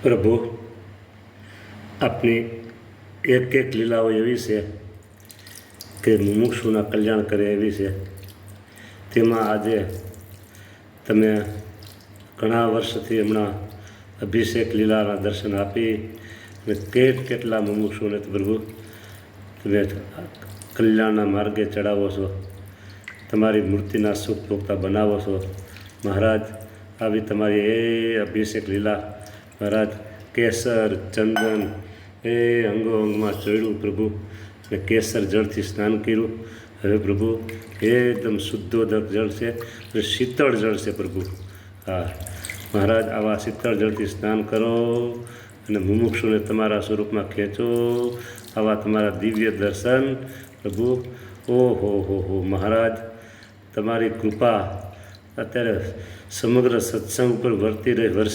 પ્રભુ, આપની એક એક લીલાઓ એવી છે કે મુમુક્ષુના કલ્યાણ કરે એવી છે. તેમાં આજે તમે ઘણા વર્ષથી હમણાં અભિષેક લીલાના દર્શન આપી અને કેટલા મુમુક્ષુને પ્રભુ તમે કલ્યાણના માર્ગે ચડાવો છો, તમારી મૂર્તિના સુખ ભોગતા બનાવો છો. મહારાજ, આવી તમારી એ અભિષેક લીલા મહારાજ, કેસર ચંદન એ અંગો અંગમાં ચોળ્યું પ્રભુ, અને કેસર જળથી સ્નાન કર્યું. હવે પ્રભુ એકદમ શુદ્ધોદક જળ છે અને શીતળ જળ છે પ્રભુ. હા મહારાજ, આવા શીતળ જળથી સ્નાન કરો અને મુમુક્ષુને તમારા સ્વરૂપમાં ખેંચો. આવા તમારા દિવ્ય દર્શન પ્રભુ. ઓહો મહારાજ, તમારી કૃપા અત્યારે સમગ્ર સત્સંગ ઉપર વરસી